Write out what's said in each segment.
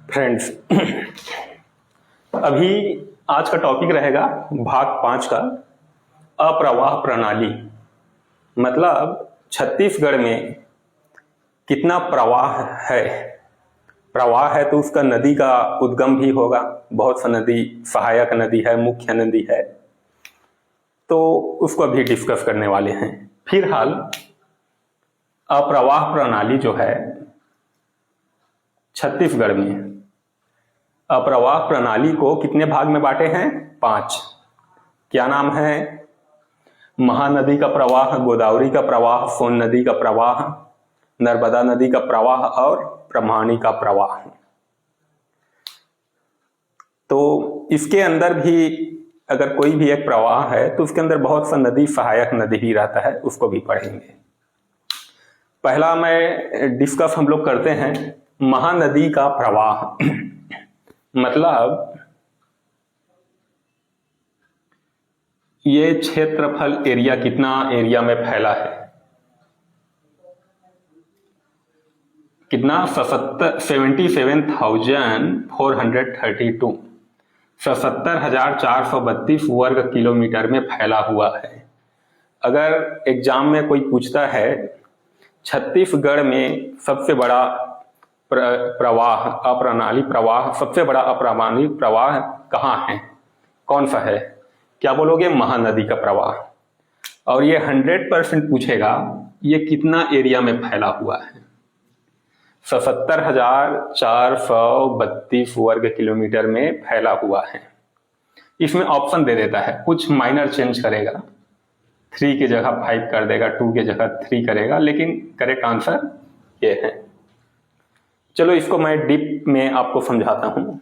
Friends, अभी आज का टॉपिक रहेगा भाग 5 का अप्रवाह प्रणाली। मतलब छत्तीसगढ़ में कितना प्रवाह है। प्रवाह है तो उसका नदी का उद्गम भी होगा। बहुत सा नदी सहायक नदी है, मुख्य नदी है, तो उसको भी डिस्कस करने वाले हैं। फिलहाल अप्रवाह प्रणाली जो है छत्तीसगढ़ में, अप्रवाह प्रणाली को कितने भाग में बांटे हैं? 5। क्या नाम है? महानदी का प्रवाह, गोदावरी का प्रवाह, सोन नदी का प्रवाह, नर्मदा नदी का प्रवाह और ब्रह्मणी का प्रवाह। तो इसके अंदर भी अगर कोई भी एक प्रवाह है तो उसके अंदर बहुत सा नदी सहायक नदी भी रहता है, उसको भी पढ़ेंगे। पहला मैं डिस्कस हम लोग करते हैं महानदी का प्रवाह। मतलब ये क्षेत्रफल एरिया कितना एरिया में फैला है? कितना? 77,432 77,432 वर्ग किलोमीटर में फैला हुआ है। अगर एग्जाम में कोई पूछता है छत्तीसगढ़ में सबसे बड़ा प्रवाह, अप्रणाली प्रवाह, सबसे बड़ा अप्रणाली प्रवाह कहाँ है, कौन सा है? क्या बोलोगे? महानदी का प्रवाह। और ये 100% पूछेगा ये कितना एरिया में फैला हुआ है। 77,432 वर्ग किलोमीटर में फैला हुआ है। इसमें ऑप्शन दे देता है, कुछ माइनर चेंज करेगा, 3 की जगह 5 कर देगा, 2 की जगह 3 करेगा, लेकिन करेक्ट आंसर ये है। चलो इसको मैं डीप में आपको समझाता हूं।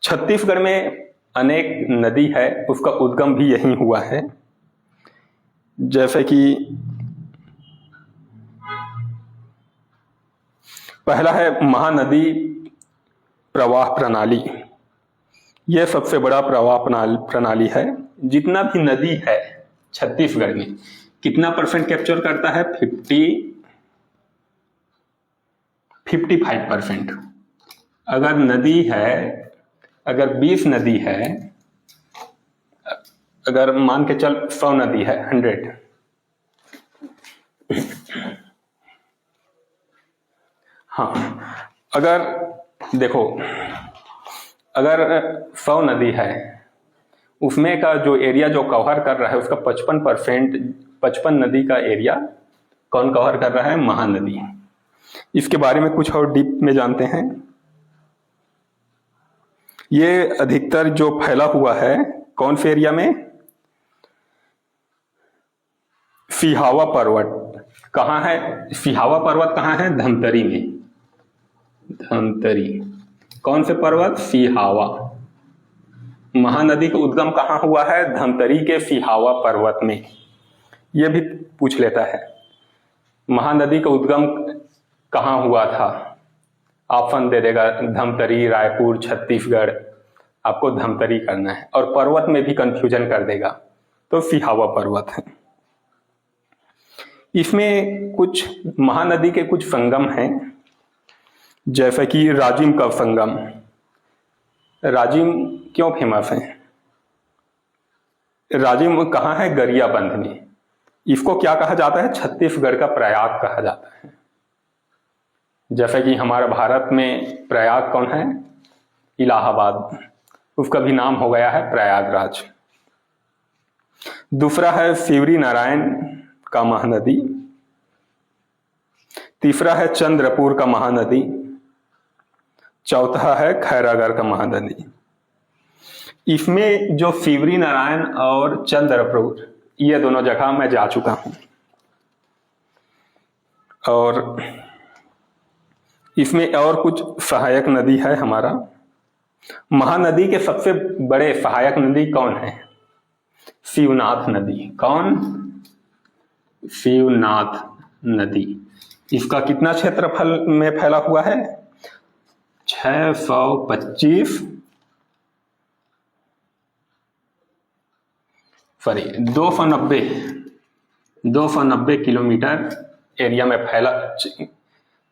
छत्तीसगढ़ में अनेक नदी है, उसका उद्गम भी यहीं हुआ है। जैसे कि पहला है महानदी प्रवाह प्रणाली। यह सबसे बड़ा प्रवाह प्रणाली है। जितना भी नदी है छत्तीसगढ़ में, कितना % कैप्चर करता है? 55%। अगर नदी है, अगर 20 नदी है, अगर मान के चल 100 नदी है, 100, हाँ, अगर देखो, अगर 100 नदी है, उसमें का जो एरिया जो कवर कर रहा है उसका 55 नदी का एरिया कौन कवर कर रहा है? महानदी। इसके बारे में कुछ और डीप में जानते हैं। ये अधिकतर जो फैला हुआ है कौन से एरिया में? सिहावा पर्वत। कहाँ है सिहावा पर्वत? कहाँ है? धमतरी में। धमतरी। कौन से पर्वत? सिहावा। महानदी का उद्गम कहाँ हुआ है? धमतरी के सिहावा पर्वत में। यह भी पूछ लेता है महानदी का उद्गम कहाँ हुआ था। ऑप्शन दे देगा, धमतरी, रायपुर, छत्तीसगढ़। आपको धमतरी करना है, और पर्वत में भी कंफ्यूजन कर देगा, तो सिहावा पर्वत है। इसमें कुछ महानदी के कुछ संगम हैं, जैसे कि राजिम का संगम। राजिम क्यों फेमस है? राजिम कहाँ है? गरियाबंद में। इसको क्या कहा जाता है? छत्तीसगढ़ का प्रयाग कहा जाता है। जैसे कि हमारा भारत में प्रयाग कौन है? इलाहाबाद। उसका भी नाम हो गया है प्रयागराज। दूसरा है शिवरी नारायण का महानदी। तीसरा है चंद्रपुर का महानदी। चौथा है खैरागढ़ का महानदी। इसमें जो शिवरी नारायण और चंद्रपुर, ये दोनों जगह मैं जा चुका हूं, और इसमें और कुछ सहायक नदी है हमारा। महानदी के सबसे बड़े सहायक नदी कौन है? शिवनाथ नदी। कौन? शिवनाथ नदी। इसका कितना क्षेत्रफल में फैला हुआ है? 625 सॉरी 290 किलोमीटर एरिया में फैला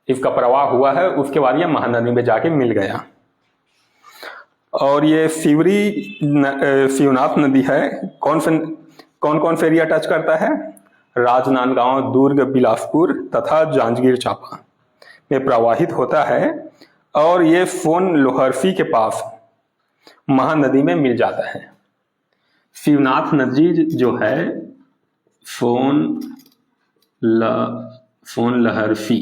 इसका प्रवाह हुआ है। उसके बाद ये महानदी में जाके मिल गया। और ये शिवनाथ नदी है, कौन कौन से एरिया टच करता है? राजनांदगांव, दुर्ग, बिलासपुर तथा जांजगीर चांपा में प्रवाहित होता है। और ये सोन लोहरसी के पास महानदी में मिल जाता है। शिवनाथ नदी जो है सोन लहरसी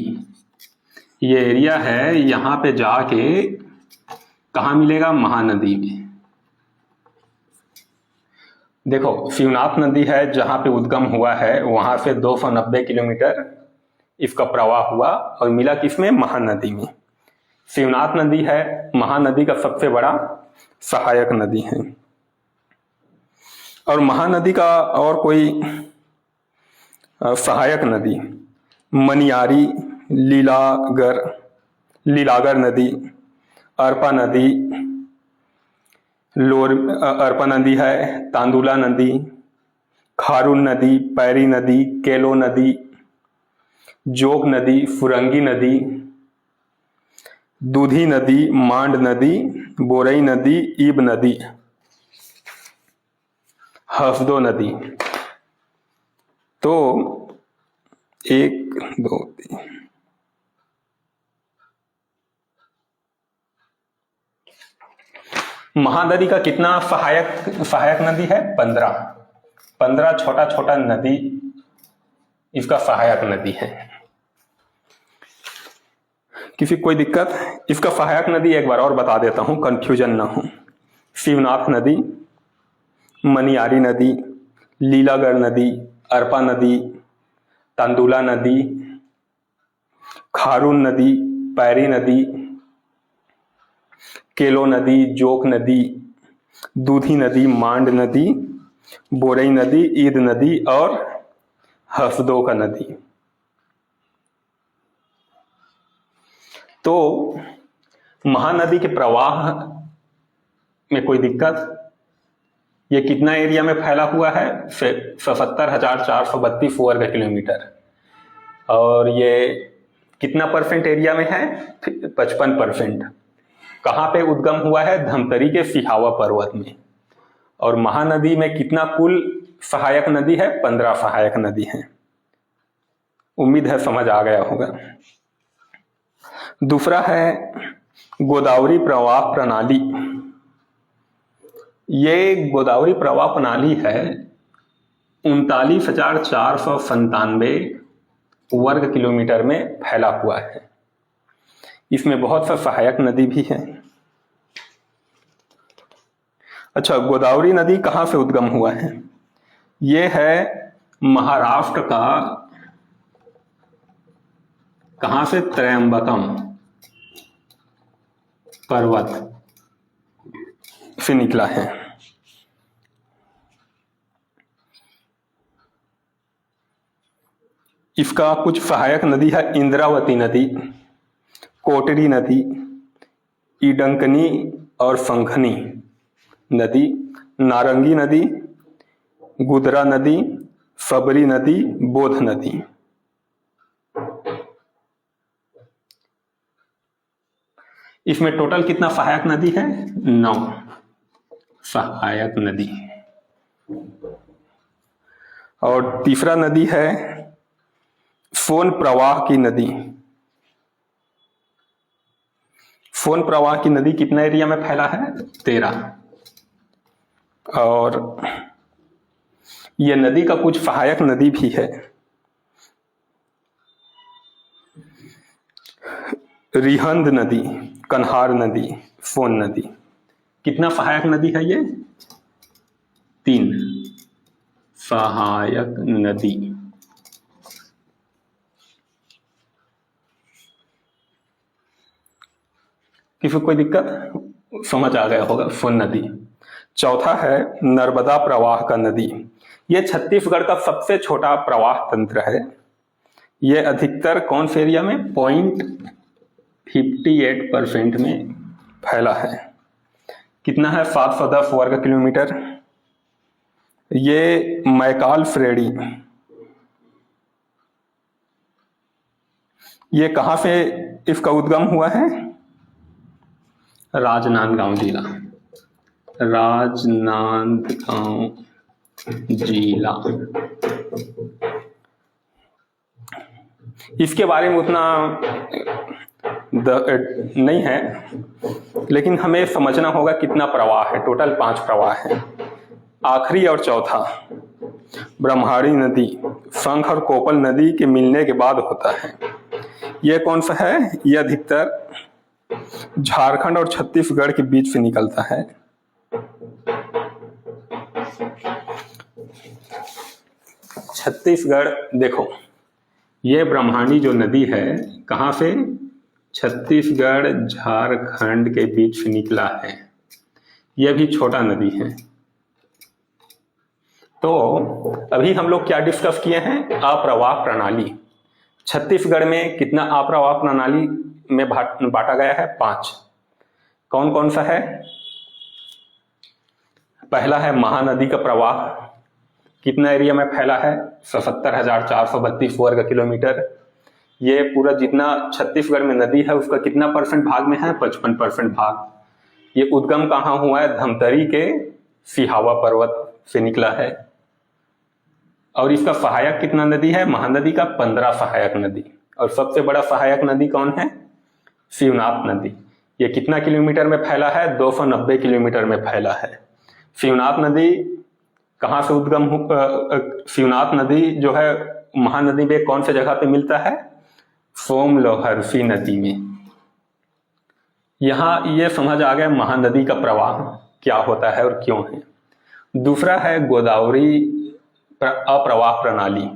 ये एरिया है, यहाँ पे जाके कहाँ मिलेगा? महानदी में। देखो शिवनाथ नदी है जहाँ पे उद्गम हुआ है, वहां से 290 किलोमीटर इसका प्रवाह हुआ और मिला किसमें? महानदी में। शिवनाथ नदी है महानदी का सबसे बड़ा सहायक नदी है। और महानदी का और कोई सहायक नदी मनियारी, लीलागर नदी, अरपा नदी, अरपा नदी है, तांदुला नदी, खारून नदी, पैरी नदी, केलो नदी, जोग नदी, फुरंगी नदी, दूधी नदी, मांड नदी, बोरई नदी, ईब नदी, हसदो नदी। तो 1 2 3 महानदी का कितना सहायक नदी है? 15 छोटा छोटा नदी इसका सहायक नदी है। किसी कोई दिक्कत? इसका सहायक नदी एक बार और बता देता हूं, कंफ्यूजन ना हो। शिवनाथ नदी, मनियारी नदी, लीलागढ़ नदी, अरपा नदी, तांदुला नदी, खारून नदी, पैरी नदी, केलो नदी, जोक नदी, दूधी नदी, मांड नदी, बोरई नदी, ईद नदी और हसदो का नदी। तो महानदी के प्रवाह में कोई दिक्कत? ये कितना एरिया में फैला हुआ है? 77,432 वर्ग किलोमीटर। और ये कितना % एरिया में है? 55%। कहाँ पे उद्गम हुआ है? धमतरी के सिहावा पर्वत में। और महानदी में कितना कुल सहायक नदी है? 15 सहायक नदी है। उम्मीद है समझ आ गया होगा। दूसरा है गोदावरी प्रवाह प्रणाली। ये गोदावरी प्रवाह प्रणाली है 39,497 वर्ग किलोमीटर में फैला हुआ है। इसमें बहुत सा सहायक नदी भी है। अच्छा, गोदावरी नदी कहाँ से उद्गम हुआ है? ये है महाराष्ट्र का, कहाँ से? त्रयंबकम पर्वत से निकला है। इसका कुछ सहायक नदी है इंद्रावती नदी, कोटरी नदी, ईडंकनी और संखनी नदी, नारंगी नदी, गुदरा नदी, सबरी नदी, बोध नदी। इसमें टोटल कितना सहायक नदी है? 9 सहायक नदी। और तीसरा नदी है सोन प्रवाह की नदी। सोन प्रवाह की नदी कितना एरिया में फैला है? 13। और यह नदी का कुछ सहायक नदी भी है। रिहंद नदी, कन्हार नदी, सोन नदी। कितना सहायक नदी है ये? 3 सहायक नदी। किसी कोई दिक्कत? समझ आ गया होगा। सोन नदी। चौथा है नर्मदा प्रवाह का नदी। यह छत्तीसगढ़ का सबसे छोटा प्रवाह तंत्र है। यह अधिकतर कौन से एरिया में? 0.58% में फैला है। कितना है? 710 वर्ग किलोमीटर ये मैकाल फ्रेडी, ये कहाँ से इसका उद्गम हुआ है? राजनांदगांव जिला, राजनांदगांव जिला। इसके बारे में उतना नहीं है, लेकिन हमें समझना होगा कितना प्रवाह है। टोटल 5 प्रवाह है। आखिरी और चौथा ब्रह्माणी नदी शंख और कोपल नदी के मिलने के बाद होता है। यह कौन सा है? यह अधिकतर झारखंड और छत्तीसगढ़ के बीच से निकलता है। छत्तीसगढ़, देखो ये ब्रह्माणी जो नदी है कहाँ से? छत्तीसगढ़ झारखंड के बीच से निकला है। यह भी छोटा नदी है। तो अभी हम लोग क्या डिस्कस किए हैं? अप्रवाह प्रणाली। छत्तीसगढ़ में कितना अप्रवाह प्रणाली में बांटा गया है? 5। कौन कौन सा है? पहला है महानदी का प्रवाह, कितना एरिया में फैला है? 77,432 वर्ग किलोमीटर। ये पूरा जितना छत्तीसगढ़ में नदी है उसका कितना % भाग में है? 55% भाग। ये उद्गम कहाँ हुआ है? धमतरी के सिहावा पर्वत से निकला है। और इसका सहायक कितना नदी है? महानदी का 15 सहायक नदी। और सबसे बड़ा सहायक नदी कौन है? शिवनाथ नदी। ये कितना किलोमीटर में फैला है? 290 किलोमीटर में फैला है। शिवनाथ नदी कहाँ से उद्गम? शिवनाथ नदी जो है महानदी में कौन से जगह पे मिलता है? सोमलोहरसी नदी में। यहाँ ये समझ आ गया महानदी का प्रवाह क्या होता है और क्यों है। दूसरा है गोदावरी अप्रवाह प्रणाली।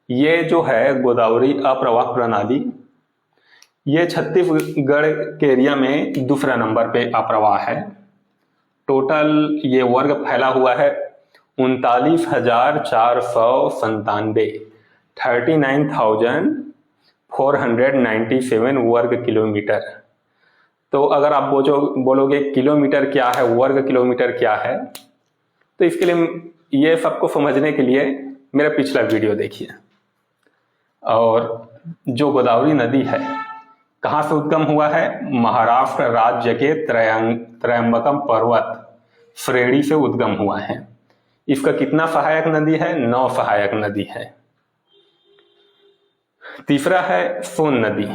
ये जो है गोदावरी अप्रवाह प्रणाली, ये छत्तीसगढ़ के एरिया में दूसरा नंबर पे अप्रवाह है। टोटल ये वर्ग फैला हुआ है 39,497, 39,497 वर्ग किलोमीटर। तो अगर आप बोलोगे किलोमीटर क्या है, वर्ग किलोमीटर क्या है, तो इसके लिए ये सबको समझने के लिए मेरा पिछला वीडियो देखिए। और जो गोदावरी नदी है कहाँ से उद्गम हुआ है? महाराष्ट्र राज्य के त्रयंबकम पर्वत श्रेणी से उद्गम हुआ है। इसका कितना सहायक नदी है? 9 सहायक नदी है। तीसरा है सोन नदी।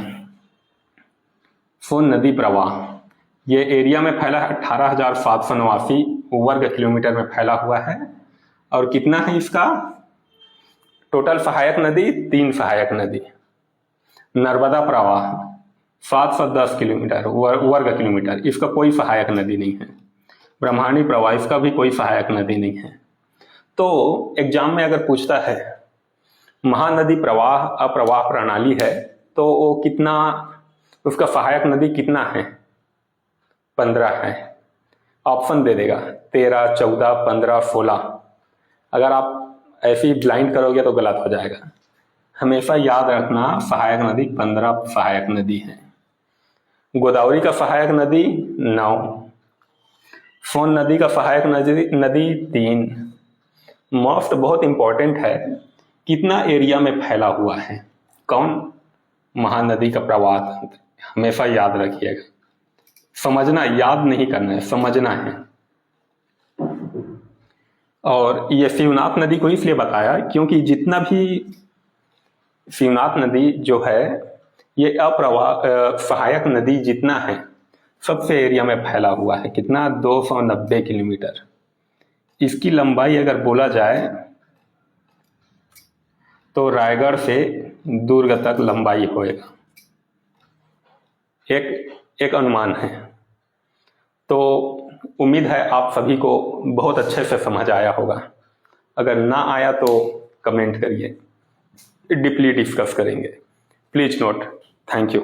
सोन नदी प्रवाह, ये एरिया में फैला है 18,789 वर्ग किलोमीटर में फैला हुआ है। और कितना है इसका टोटल सहायक नदी? 3 सहायक नदी। नर्मदा प्रवाह 710 किलोमीटर वर्ग किलोमीटर, इसका कोई सहायक नदी नहीं है। ब्रह्माणी प्रवाह, इसका भी कोई सहायक नदी नहीं है। तो एग्जाम में अगर पूछता है महानदी प्रवाह अप्रवाह प्रणाली है तो वो कितना, उसका सहायक नदी कितना है? 15 है। ऑप्शन दे देगा 13, 14, 15, 16। अगर आप ऐसे ही ब्लाइंड करोगे तो गलत हो जाएगा। हमेशा याद रखना सहायक नदी 15 सहायक नदी है। गोदावरी का सहायक नदी 9, सोन नदी का सहायक नदी 3। मोस्ट बहुत इंपॉर्टेंट है, कितना एरिया में फैला हुआ है? कौन? महानदी का प्रवाह तंत्र। हमेशा याद रखिएगा, समझना, याद नहीं करना है, समझना है। और ये शिवनाथ नदी को इसलिए बताया क्योंकि जितना भी शिवनाथ नदी जो है ये अप्रवाह सहायक नदी जितना है सबसे एरिया में फैला हुआ है। कितना? 290 किलोमीटर। इसकी लंबाई अगर बोला जाए तो रायगढ़ से दुर्ग तक लंबाई होएगा, एक अनुमान है। तो उम्मीद है आप सभी को बहुत अच्छे से समझ आया होगा। अगर ना आया तो कमेंट करिए, डीपली डिस्कस करेंगे। Please note. Thank you.